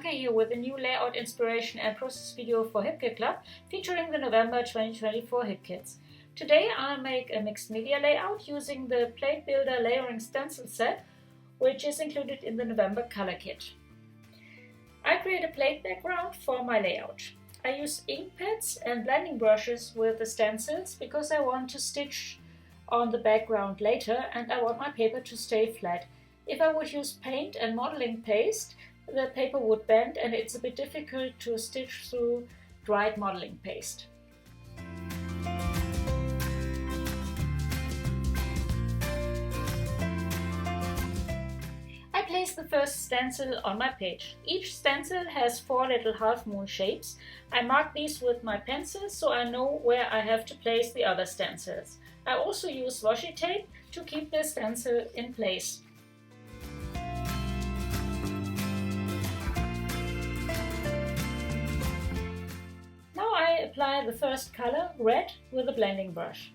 Anke here with a new layout inspiration and process video for HipKit Club featuring the November 2024 HipKits. Today I'll make a mixed media layout using the Plate Builder Layering Stencil set, which is included in the November color kit. I create a plate background for my layout. I use ink pads and blending brushes with the stencils because I want to stitch on the background later and I want my paper to stay flat. If I would use paint and modeling paste, the paper would bend and it's a bit difficult to stitch through dried modeling paste. I place the first stencil on my page. Each stencil has 4 little half moon shapes. I mark these with my pencil so I know where I have to place the other stencils. I also use washi tape to keep the stencil in place. Now I apply the first color, red, with a blending brush.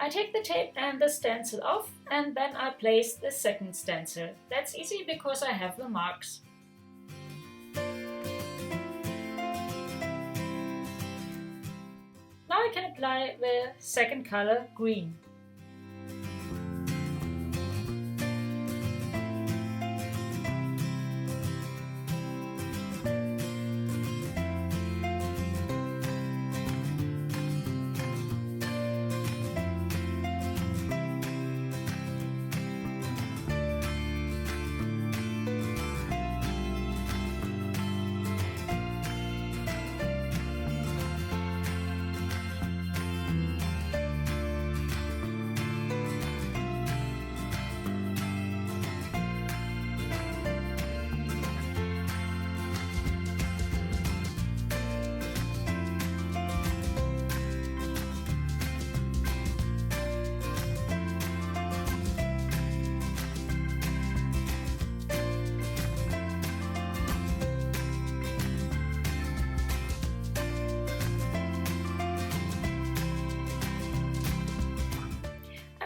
I take the tape and the stencil off and then I place the second stencil. That's easy because I have the marks. Now I can apply the second color, green.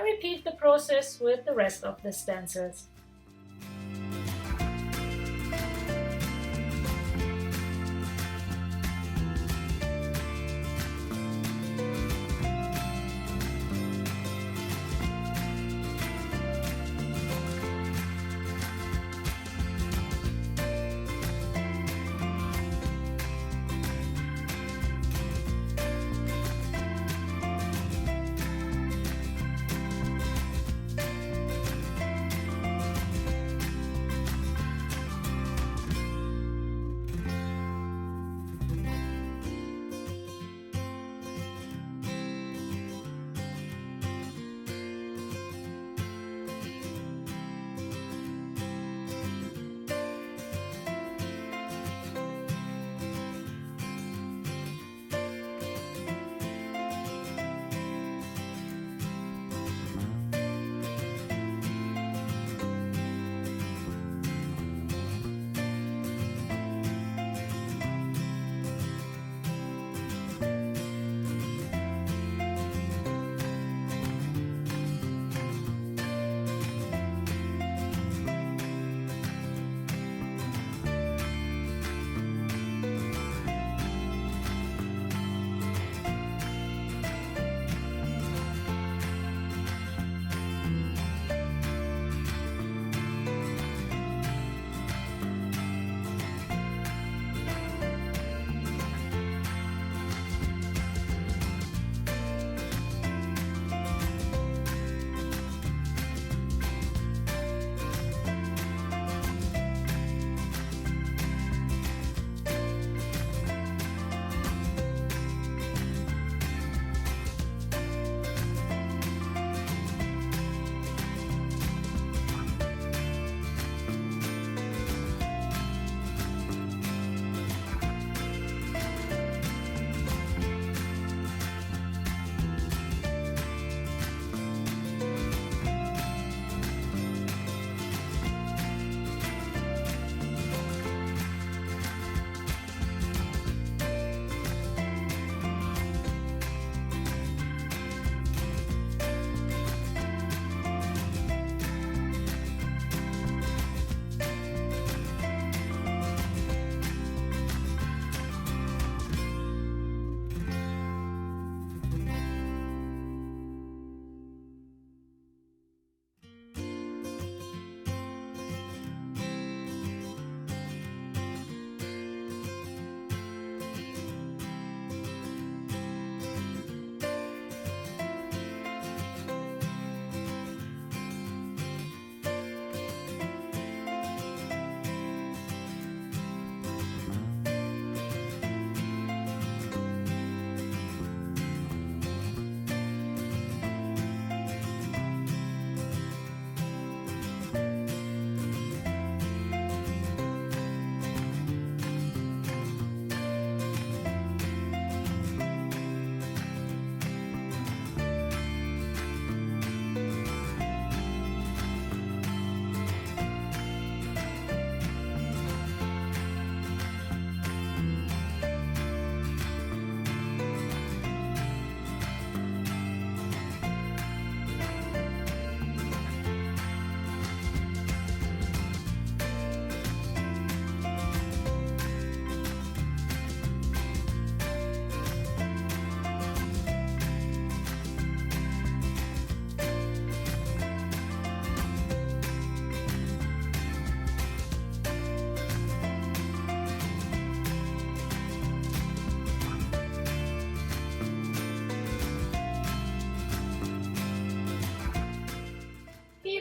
Repeat the process with the rest of the stencils.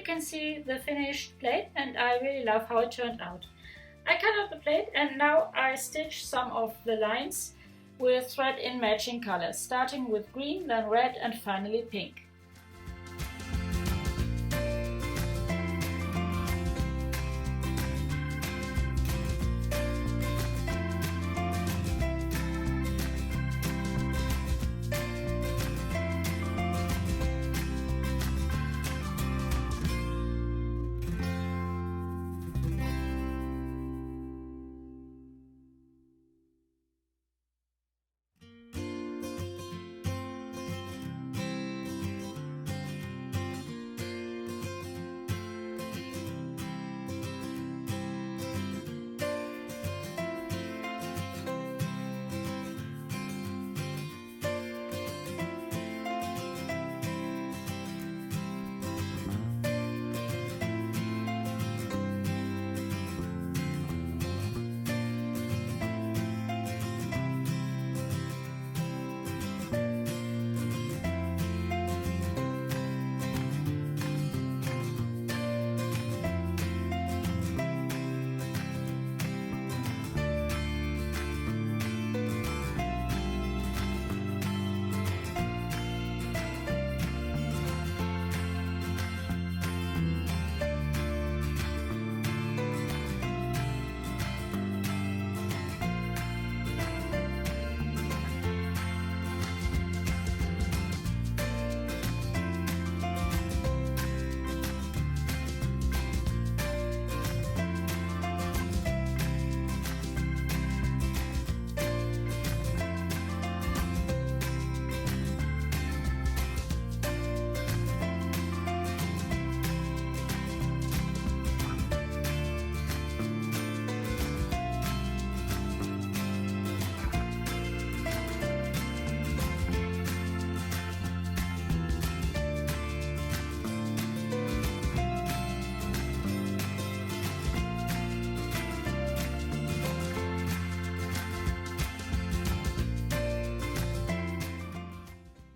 can see the finished plate and I really love how it turned out. I cut out the plate and now I stitch some of the lines with thread in matching colors, starting with green, then red and finally pink.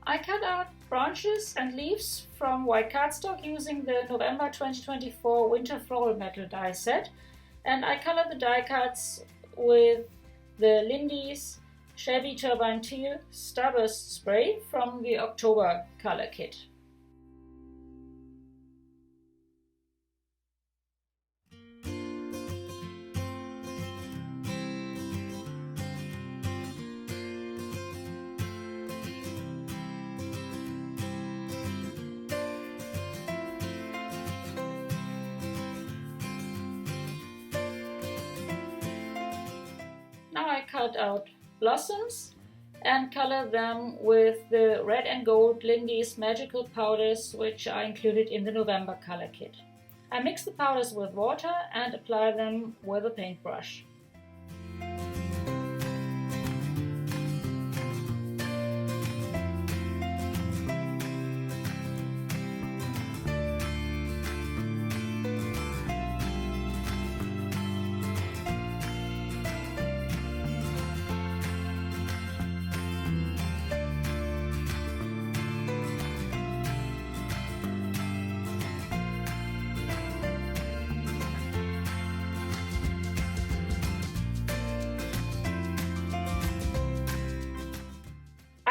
I cut out branches and leaves from white cardstock using the November 2024 Winter Floral Metal die set, and I colored the die cuts with the Lindy's Shabby Turbine Teal Starburst spray from the October color kit. Now I cut out blossoms and color them with the red and gold Lindy's Magical powders, which are included in the November color kit. I mix the powders with water and apply them with a paintbrush.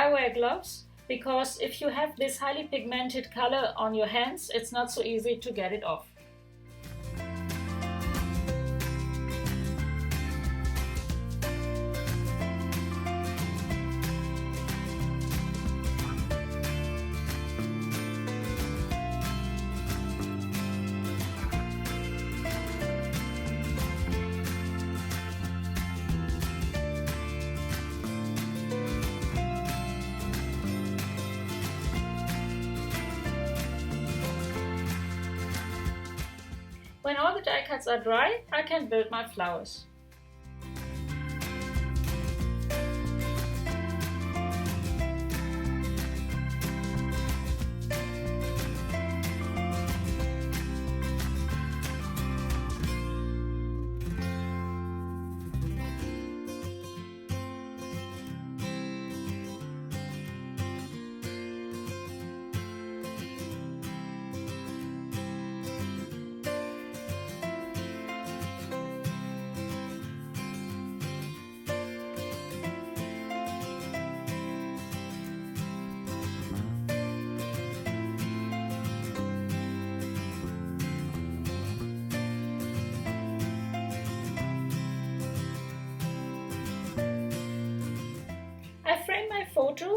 I wear gloves because if you have this highly pigmented color on your hands, it's not so easy to get it off. When all the die cuts are dry, I can build my flowers.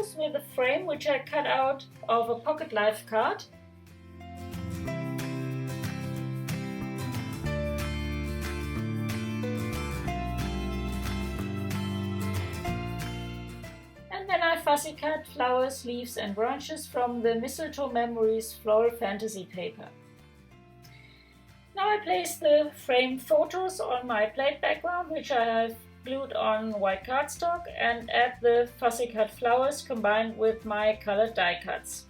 photos with a frame which I cut out of a pocket life card. And then I fussy cut flowers, leaves and branches from the Mistletoe Memories Floral Fantasy paper. Now I place the framed photos on my plate background, which I have glued on white cardstock, and add the fussy cut flowers combined with my colored die cuts.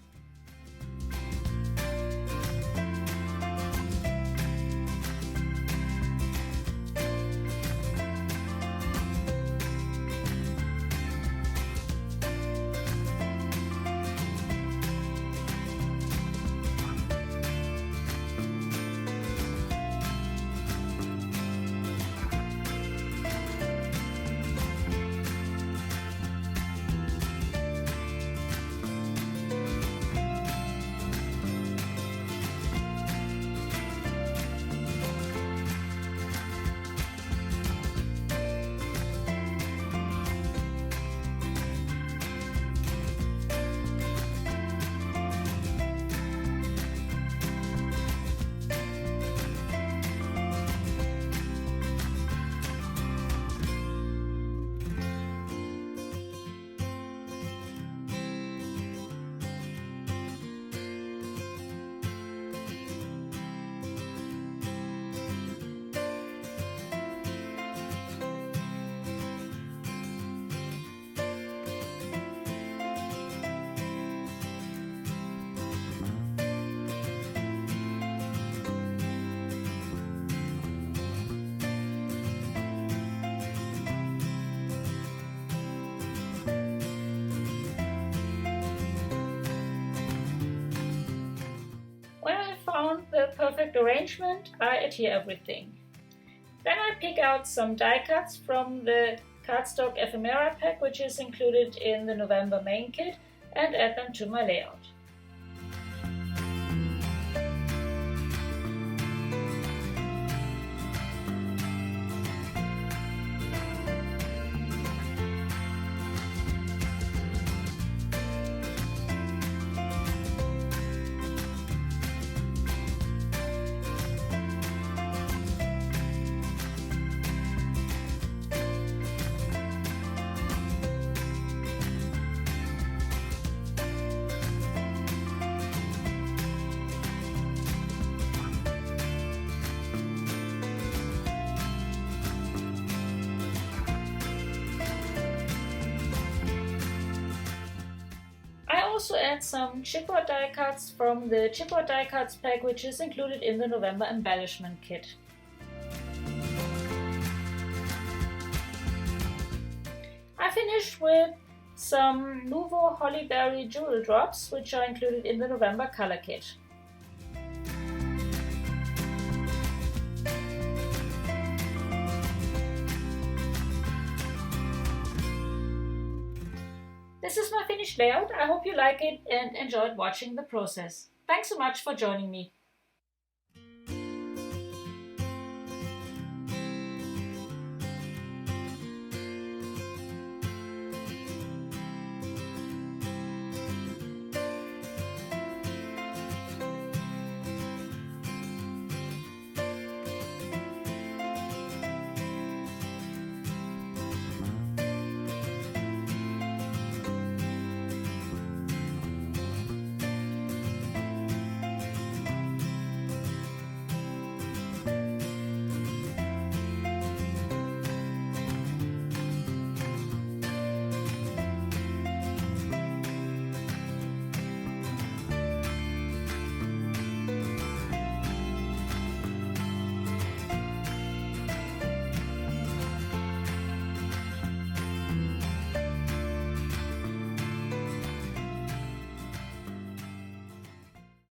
When I found the perfect arrangement, I adhere everything. Then I pick out some die cuts from the cardstock ephemera pack, which is included in the November main kit, and add them to my layout. I also add some chipboard die cuts from the chipboard die cuts pack, which is included in the November Embellishment Kit. I finished with some Nuvo Hollyberry jewel drops, which are included in the November color kit. This is my finished layout. I hope you like it and enjoyed watching the process. Thanks so much for joining me.